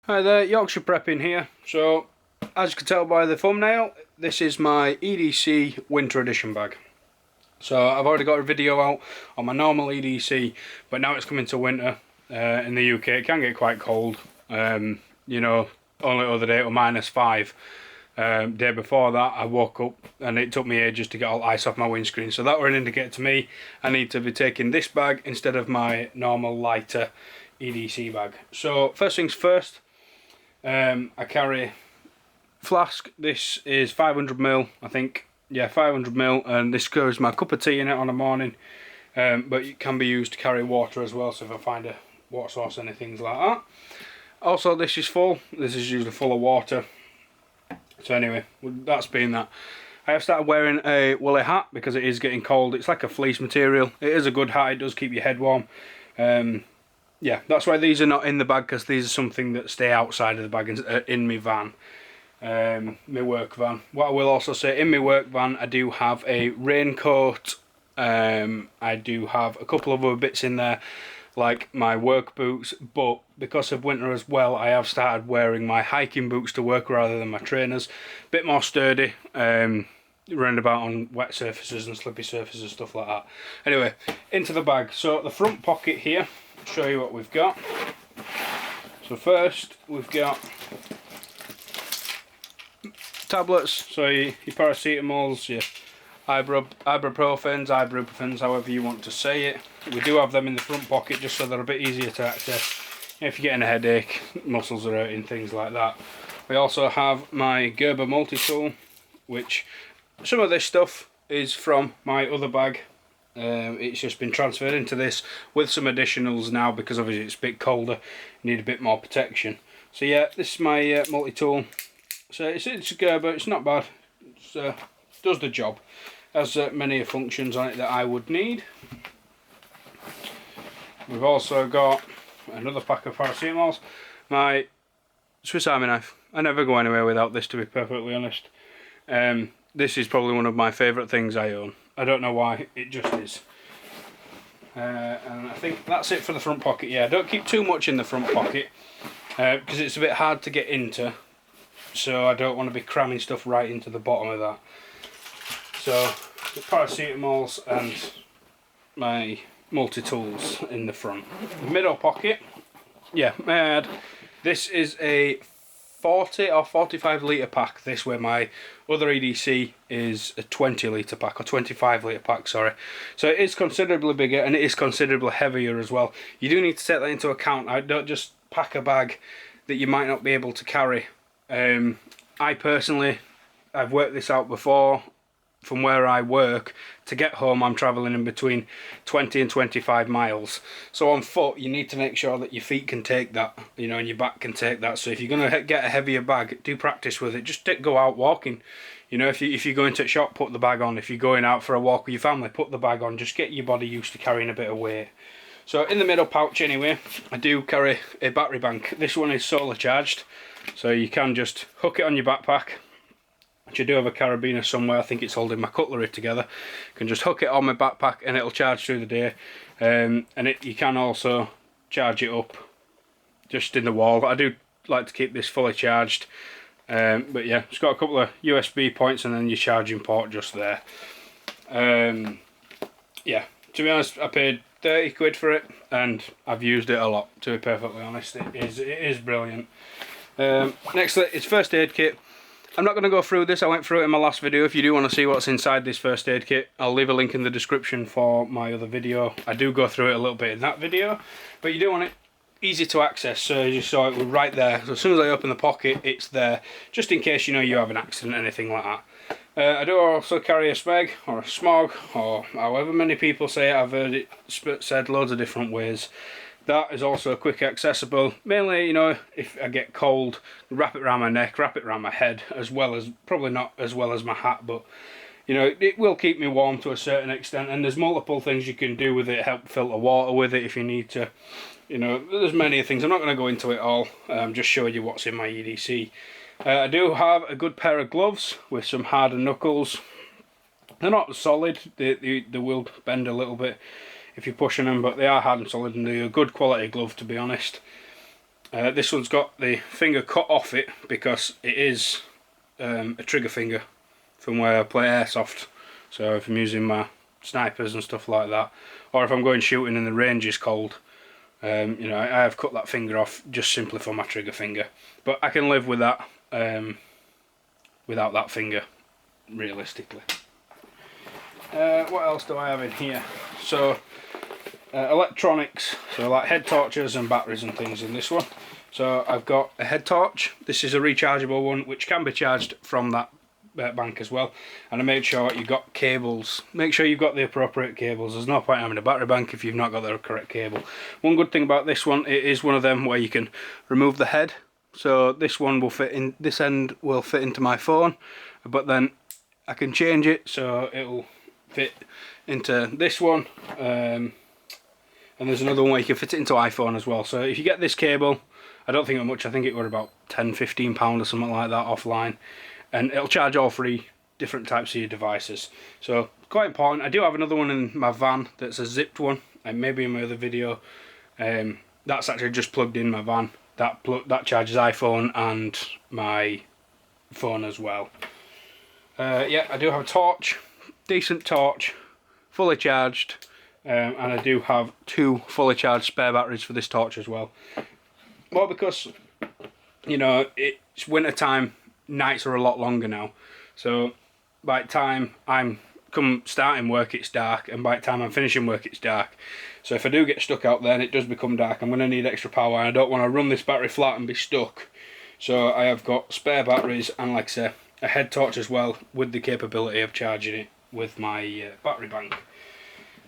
Hi there, Yorkshire Prepping here. So, as you can tell by the thumbnail, this is my EDC Winter Edition bag. So, I've already got a video out on my normal EDC, but now it's coming to winter in the UK. It can get quite cold. You know, only the other day it was -5. Day before that, I woke up and it took me ages to get all ice off my windscreen. So that were an indicator to me I need to be taking this bag instead of my normal lighter EDC bag. So, first things first. I carry flask. This is 500ml, I think. Yeah, 500ml, and this goes my cup of tea in it on a morning. But it can be used to carry water as well. So if I find a water source, anything like that. Also, this is full. This is usually full of water. So anyway, that's been that. I have started wearing a woolly hat because it is getting cold. It's like a fleece material. It is a good hat. It does keep your head warm. Yeah, that's why these are not in the bag, because these are something that stay outside of the bag in my van, my work van. What I will also say, in my work van I do have a raincoat, I do have a couple of other bits in there like my work boots, but because of winter as well I have started wearing my hiking boots to work rather than my trainers. A bit more sturdy, running about on wet surfaces and slippy surfaces and stuff like that. Anyway, into the bag. So the front pocket here, show you what we've got. So first we've got tablets, so your paracetamols, your ibuprofens, ibuprofens, however you want to say it. We do have them in the front pocket just so they're a bit easier to access if you're getting a headache, muscles are hurting, things like that. We also have my Gerber Multi-Tool, which some of this stuff is from my other bag. It's just been transferred into this with some additionals now because obviously it's a bit colder, you need a bit more protection. So yeah, this is my multi-tool. So it's a Gerber, it's not bad, it does the job. Has many functions on it that I would need. We've also got another pack of paracetamols. My Swiss Army knife. I never go anywhere without this, to be perfectly honest. This is probably one of my favourite things I own. I don't know why, it just is. And I think that's it for the front pocket. Yeah, don't keep too much in the front pocket because it's a bit hard to get into. So I don't want to be cramming stuff right into the bottom of that. So the paracetamols and my multi-tools in the front. The middle pocket, yeah, may I add, this is a 40 or 45 litre pack. This way my other EDC is a 20 litre pack, or 25 litre pack, sorry. So it is considerably bigger and it is considerably heavier as well. You do need to take that into account. I don't just pack a bag that you might not be able to carry. I personally, I've worked this out before. From where I work to get home, I'm travelling in between 20 and 25 miles. So on foot, you need to make sure that your feet can take that, you know, and your back can take that. So if you're going to get a heavier bag, do practice with it. Just go out walking. You know, if you go into a shop, put the bag on. If you're going out for a walk with your family, put the bag on. Just get your body used to carrying a bit of weight. So in the middle pouch anyway, I do carry a battery bank. This one is solar charged, so you can just hook it on your backpack. Which I do have a carabiner somewhere, I think it's holding my cutlery together. You can just hook it on my backpack and it'll charge through the day. And you can also charge it up just in the wall. I do like to keep this fully charged. But yeah, it's got a couple of USB points and then your charging port just there. Yeah, to be honest, I paid 30 quid for it and I've used it a lot, to be perfectly honest. It is brilliant. Next, it's first aid kit. I'm not going to go through this, I went through it in my last video. If you do want to see what's inside this first aid kit, I'll leave a link in the description for my other video. I do go through it a little bit in that video, but you do want it easy to access, so you saw it was right there. So as soon as I open the pocket, it's there, just in case you know you have an accident, anything like that. I do also carry a smeg, or a smog, or however many people say it. I've heard it said loads of different ways. That is also quick accessible. Mainly, you know, if I get cold, wrap it around my neck, wrap it around my head, as well as, probably not as well as my hat, but, you know, it will keep me warm to a certain extent, and there's multiple things you can do with it. Help filter water with it if you need to. You know, there's many things. I'm not going to go into it all. I'm just showing you what's in my EDC. I do have a good pair of gloves with some hardened knuckles. They're not solid, they will bend a little bit if you're pushing them, but they are hard and solid and they're a good quality glove, to be honest. This one's got the finger cut off it because it is a trigger finger from where I play airsoft. So if I'm using my snipers and stuff like that, or if I'm going shooting and the range is cold, you know, I have cut that finger off just simply for my trigger finger. But I can live with that without that finger, realistically. What else do I have in here? So electronics, so like head torches and batteries and things in this one. So I've got a head torch. This is a rechargeable one which can be charged from that bank as well, and I made sure you've got cables. Make sure you've got the appropriate cables. There's no point having a battery bank if you've not got the correct cable. One good thing about this one, it is one of them where you can remove the head, so this one will fit in, this end will fit into my phone, but then I can change it so it'll fit into this one, and there's another one where you can fit it into iPhone as well. So if you get this cable, I don't think it much, I think it were about £10–15 or something like that offline, and it'll charge all three different types of your devices. So quite important. I do have another one in my van that's a zipped one, and maybe in my other video, that's actually just plugged in my van. That charges iPhone and my phone as well. Yeah, I do have a torch, decent torch, fully charged, and I do have 2 fully charged spare batteries for this torch as well. Well, because, you know, it's winter time, nights are a lot longer now, so by the time I'm starting work it's dark, and by the time I'm finishing work it's dark. So if I do get stuck out there and it does become dark, I'm going to need extra power, and I don't want to run this battery flat and be stuck. So I have got spare batteries and, like I say, a head torch as well, with the capability of charging it with my battery bank.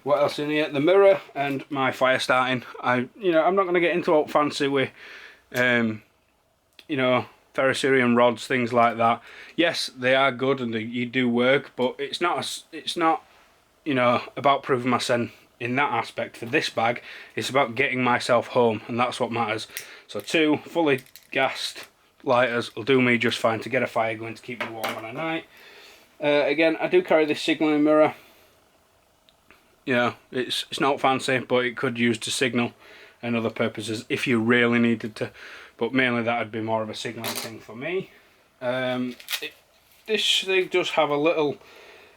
What else in here? The mirror and my fire starting. I'm not going to get into all fancy with, you know, ferrocerium rods, things like that. Yes, they are good and you do work, but it's not, you know, about proving myself in that aspect. For this bag, it's about getting myself home, and that's what matters. So 2 fully gassed lighters will do me just fine to get a fire going, to keep me warm on a night. Again, I do carry this signalling mirror. You know, it's not fancy, but it could use to signal and other purposes if you really needed to, but mainly that would be more of a signalling thing for me. This thing does have a little,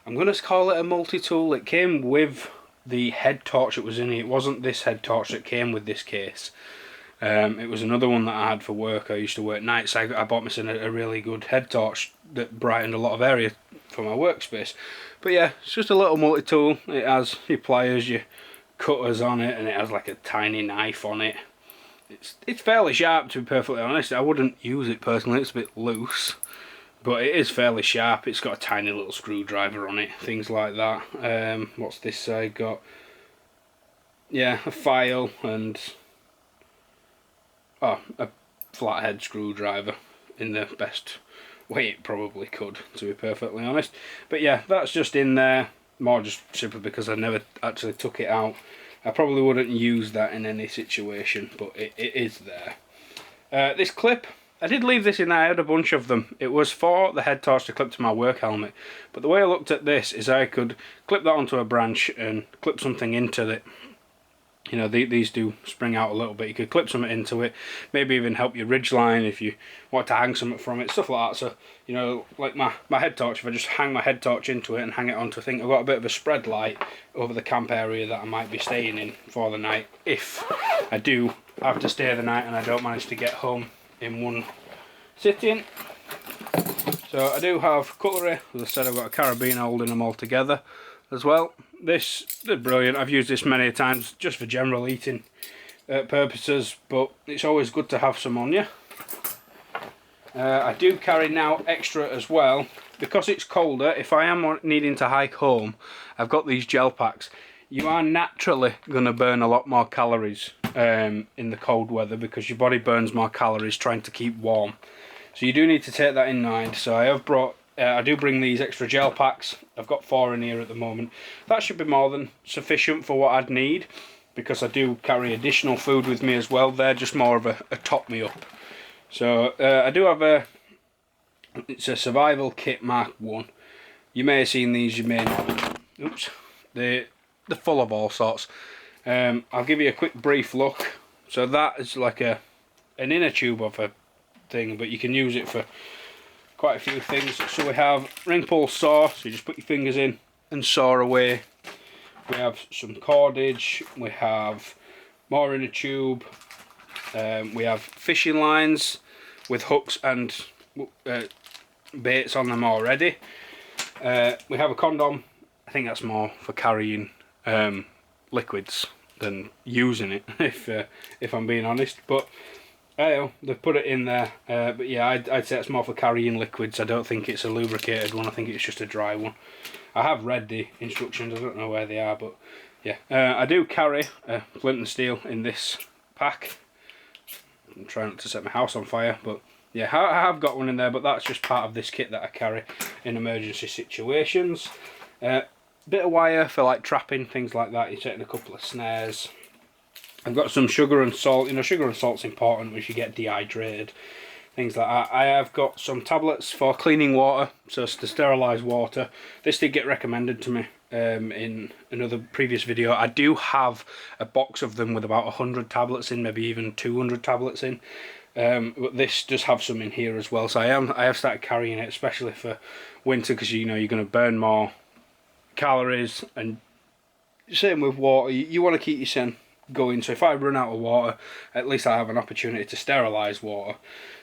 I'm going to call it a multi-tool. It came with the head torch that was in it. It wasn't this head torch that came with this case. It was another one that I had for work. I used to work nights. I bought myself a really good head torch that brightened a lot of area for my workspace. But yeah, it's just a little multi-tool. It has your pliers, your cutters on it, and it has like a tiny knife on it. It's fairly sharp, to be perfectly honest. I wouldn't use it personally, it's a bit loose, but it is fairly sharp. It's got a tiny little screwdriver on it, things like that. What's this side got? Yeah, a file and a flathead screwdriver in the best way it probably could, to be perfectly honest. But yeah, that's just in there, more just simply because I never actually took it out. I probably wouldn't use that in any situation, but it is there. This clip, I did leave this in there. I had a bunch of them. It was for the head torch to clip to my work helmet, but the way I looked at this is I could clip that onto a branch and clip something into it. You know, these do spring out a little bit. You could clip something into it, maybe even help your ridge line if you want to hang something from it, stuff like that. So, you know, like my head torch, if I just hang my head torch into it and hang it onto a thing, I've got a bit of a spread light over the camp area that I might be staying in for the night, if I do have to stay the night and I don't manage to get home in one sitting. So I do have cutlery. As I said, I've got a carabiner holding them all together as well. This is brilliant. I've used this many times just for general eating purposes, but it's always good to have some on you. I do carry now extra as well, because it's colder. If I am needing to hike home, I've got these gel packs. You are naturally going to burn a lot more calories in the cold weather, because your body burns more calories trying to keep warm. So you do need to take that in mind. So I have brought I do bring these extra gel packs. I've got 4 in here at the moment. That should be more than sufficient for what I'd need, because I do carry additional food with me as well. They're just more of a top me up. So I do have it's a survival kit Mark 1. You may have seen these, you may not. Oops. They're full of all sorts. I'll give you a quick brief look. So that is like a an inner tube of a thing, but you can use it for quite a few things. So we have ring pull saw, so you just put your fingers in and saw away. We have some cordage, we have more in a tube, we have fishing lines with hooks and baits on them already. We have a condom. I think that's more for carrying liquids than using it, if I'm being honest. But they've put it in there. But yeah, I'd say it's more for carrying liquids. I don't think it's a lubricated one. I think it's just a dry one. I have read the instructions. I don't know where they are, but yeah. I do carry a flint and steel in this pack. I'm trying not to set my house on fire, but yeah, I have got one in there, but that's just part of this kit that I carry in emergency situations. Bit of wire for like trapping, things like that. You're taking a couple of snares. I've got some sugar and salt. You know, sugar and salt's important if you get dehydrated, things like that. I have got some tablets for cleaning water, so it's to sterilise water. This did get recommended to me in another previous video. I do have a box of them with about 100 tablets in, maybe even 200 tablets in. But this does have some in here as well, so I have started carrying it, especially for winter, because you know you're going to burn more calories. And same with water, you want to keep your sen going, so if I run out of water, at least I have an opportunity to sterilise water.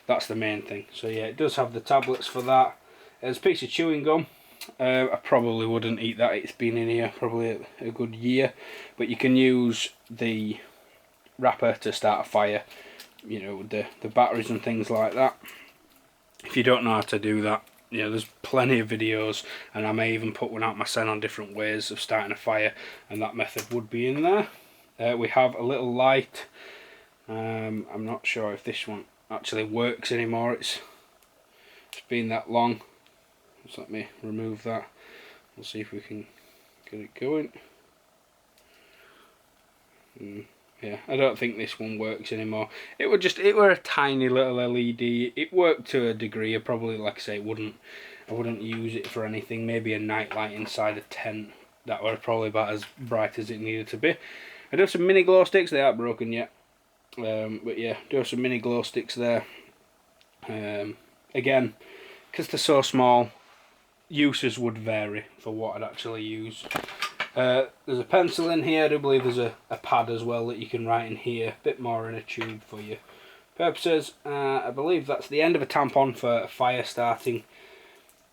That's the main thing. So yeah, it does have the tablets for that. There's a piece of chewing gum. I probably wouldn't eat that. It's been in here probably a good year, but you can use the wrapper to start a fire, you know, with the batteries and things like that. If you don't know how to do that, you know, there's plenty of videos, and I may even put one out myself on different ways of starting a fire, and that method would be in there. We have a little light. I'm not sure if this one actually works anymore. It's been that long. Just let me remove that. We'll see if we can get it going. Yeah, I don't think this one works anymore. It were a tiny little LED. It worked to a degree. I probably, like I say, I wouldn't use it for anything. Maybe a night light inside a tent. That were probably about as bright as it needed to be. I do have some mini glow sticks. They aren't broken yet. But yeah, do have some mini glow sticks there. Again, because they're so small, uses would vary for what I'd actually use. There's a pencil in here. I do believe there's a pad as well that you can write in here. A bit more in a tube for your purposes. I believe that's the end of a tampon for a fire starting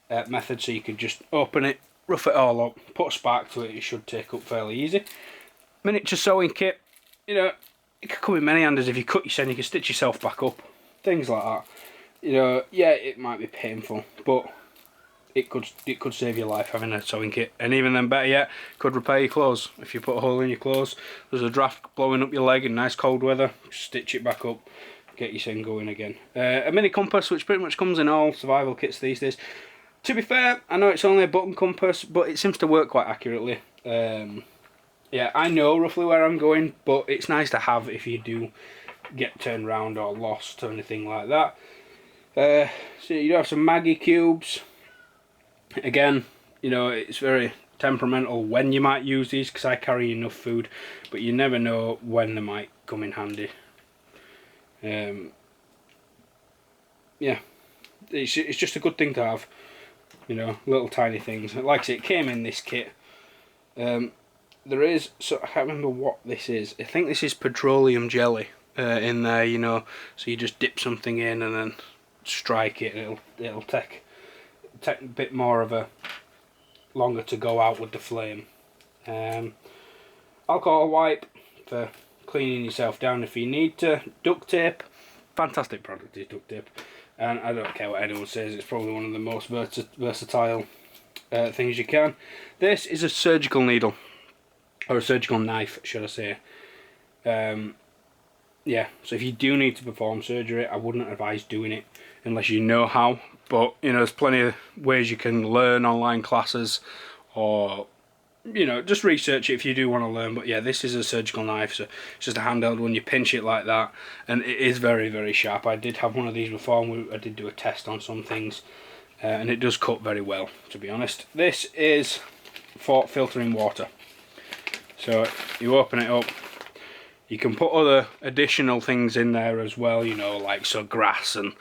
method, so you could just open it, rough it all up, put a spark to it. It should take up fairly easy. Miniature sewing kit. You know, it could come in many handers. If you cut your sen, you can stitch yourself back up. Things like that. You know, yeah, it might be painful, but it could save your life having a sewing kit. And even then, better yet, could repair your clothes. If you put a hole in your clothes, there's a draft blowing up your leg in nice cold weather, stitch it back up, get your sen going again. A mini compass, which pretty much comes in all survival kits these days. To be fair, I know it's only a button compass, but it seems to work quite accurately. Yeah, I know roughly where I'm going, but it's nice to have if you do get turned around or lost or anything like that. So you do have some Maggie cubes. Again, you know, it's very temperamental when you might use these, because I carry enough food, but you never know when they might come in handy. Yeah, it's just a good thing to have, you know, little tiny things. Like I say, it came in this kit. There is, so I can't remember what this is. I think this is Petroleum Jelly in there, you know, so you just dip something in and then strike it, and it'll take a bit more of a longer to go out with the flame. Alcohol wipe for cleaning yourself down if you need to. Duct tape, fantastic product is duct tape, and I don't care what anyone says, it's probably one of the most versatile things you can. This is a surgical needle, or a surgical knife should I say. Yeah, so if you do need to perform surgery, I wouldn't advise doing it unless you know how, but you know, there's plenty of ways you can learn, online classes, or you know, just research it if you do want to learn. But yeah, this is a surgical knife, so it's just a handheld one. You pinch it like that, and it is very, very sharp. I did have one of these before, and I did do a test on some things, and it does cut very well, to be honest. This is for filtering water. So you open it up, You can put other additional things in there as well, you know, like grass and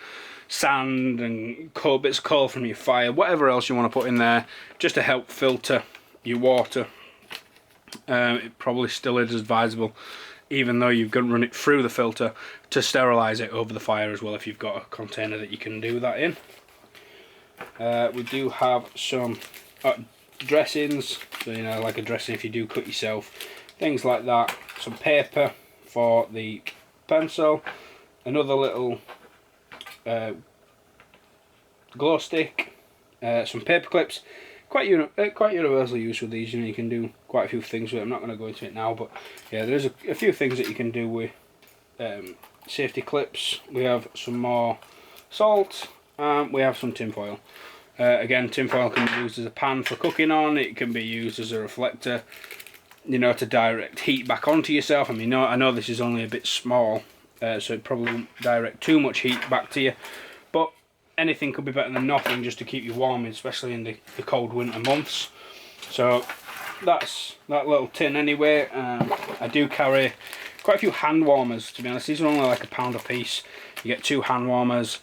sand and bits of coal from your fire, whatever else you want to put in there, just to help filter your water. It probably still is advisable, even though you've got to run it through the filter, to sterilise it over the fire as well if you've got a container that you can do that in. We do have some dressings, so you know, like a dressing if you do cut yourself, things like that. Some paper for the pencil, another little glow stick, some paper clips. Quite universally used with these. You know, you can do quite a few things with it. I'm not going to go into it now, but yeah, there's a few things that you can do with safety clips. We have some more salt, and we have some tin foil. Again, tin foil can be used as a pan for cooking on. It can be used as a reflector, you know, to direct heat back onto yourself. I mean, I know this is only a bit small, so it probably won't direct too much heat back to you, but anything could be better than nothing just to keep you warm, especially in the cold winter months. So that's that little tin anyway. I do carry quite a few hand warmers, to be honest. These are only like £1 a piece. You get 2 hand warmers.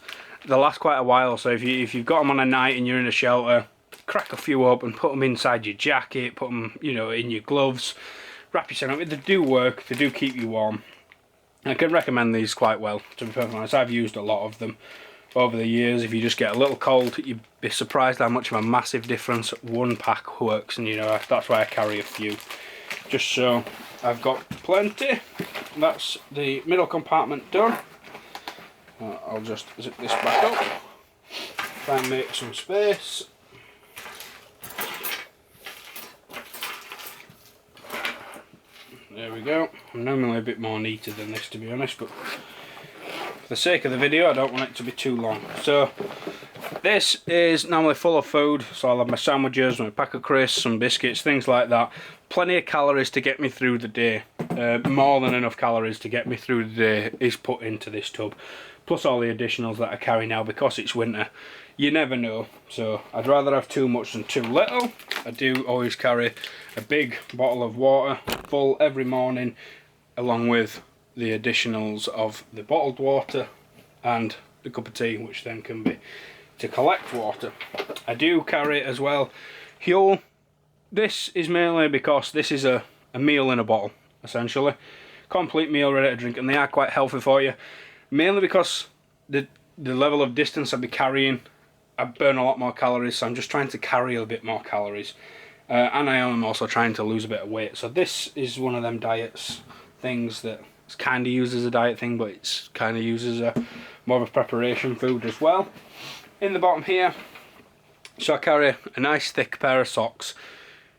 They'll last quite a while, so if you've got them on a night and you're in a shelter, crack a few up and put them inside your jacket, put them, you know, in your gloves, wrap yourself up. They do work, they do keep you warm. I can recommend these quite well, to be perfectly honest. I've used a lot of them over the years. If you just get a little cold, you'd be surprised how much of a massive difference one pack works, and you know, that's why I carry a few, just so I've got plenty. That's the middle compartment done. I'll just zip this back up, try and make some space. There we go. I'm normally a bit more neater than this, to be honest, but for the sake of the video I don't want it to be too long. So this is normally full of food, so I'll have my sandwiches, my pack of crisps, some biscuits, things like that. Plenty of calories to get me through the day. More than enough calories to get me through the day is put into this tub, plus all the additionals that I carry now because it's winter. You never know, so I'd rather have too much than too little. I do always carry a big bottle of water full every morning, along with the additionals of the bottled water and the cup of tea, which then can be to collect water. I do carry as well Huel. This is mainly because this is a meal in a bottle, essentially. Complete meal ready to drink, and they are quite healthy for you. Mainly because the level of distance I'll be carrying, I burn a lot more calories, so I'm just trying to carry a bit more calories. And I am also trying to lose a bit of weight. So this is one of them diets things that it's kind of used as a diet thing, but it's kind of used as a more of a preparation food as well. In the bottom here, so I carry a nice thick pair of socks.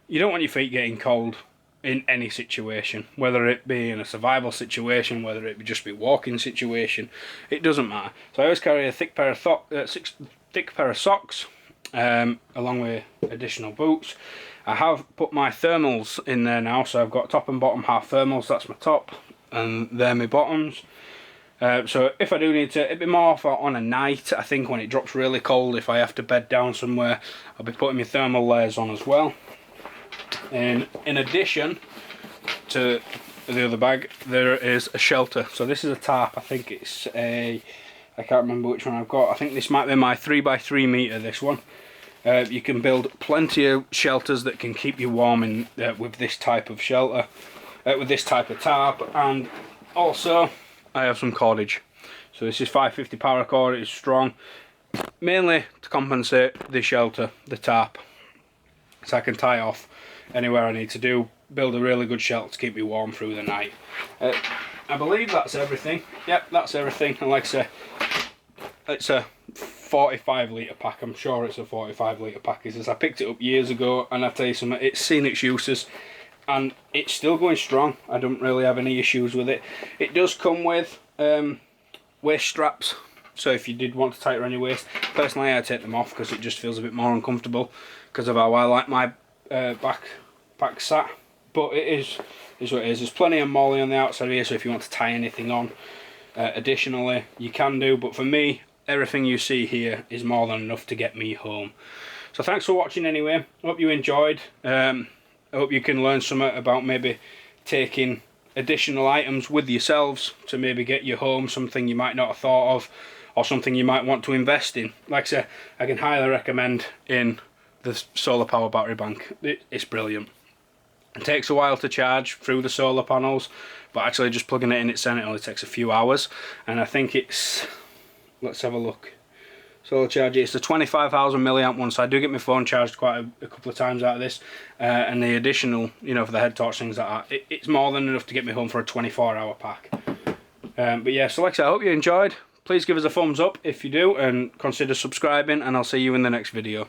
You don't want your feet getting cold in any situation, whether it be in a survival situation, whether it be just be walking situation, it doesn't matter. So I always carry a thick pair of socks, along with additional boots. I have put my thermals in there now, so I've got top and bottom half thermals. That's my top and they're my bottoms. So if I do need to, it'd be more for on a night. I think when it drops really cold, if I have to bed down somewhere, I'll be putting my thermal layers on as well. And in addition to the other bag, there is a shelter. So this is a tarp. I think it's a, I can't remember which one I've got. I think this might be my 3x3 metre, this one. You can build plenty of shelters that can keep you warm in, with this type of shelter, with this type of tarp. And also I have some cordage. So this is 550 paracord. It's strong, mainly to compensate the shelter, the tarp, so I can tie off anywhere I need to do, build a really good shelter to keep me warm through the night. I believe that's everything. Yep, that's everything. And like I say, it's a 45 litre pack. I'm sure it's a 45 litre pack. It's just, I picked it up years ago, and I tell you something, it's seen its uses and it's still going strong. I don't really have any issues with it. It does come with waist straps, so if you did want to tie it around your waist, personally I take them off because it just feels a bit more uncomfortable because of how I like my back sat. But it is what it is. There's plenty of molly on the outside here, so if you want to tie anything on additionally, you can do. But for me, everything you see here is more than enough to get me home. So thanks for watching anyway. I hope you enjoyed. I hope you can learn something about maybe taking additional items with yourselves to maybe get your home something you might not have thought of, or something you might want to invest in. Like I say, I can highly recommend in the solar power battery bank. It's brilliant. It takes a while to charge through the solar panels, but actually just plugging it in itself, it only takes a few hours. And I think it's, let's have a look, solar charger, it's the 25,000 milliamp one, so I do get my phone charged quite a couple of times out of this, and the additional, you know, for the head torch, things like that, it's more than enough to get me home for a 24-hour pack. But yeah, so like I said, I hope you enjoyed. Please give us a thumbs up if you do, and consider subscribing, and I'll see you in the next video.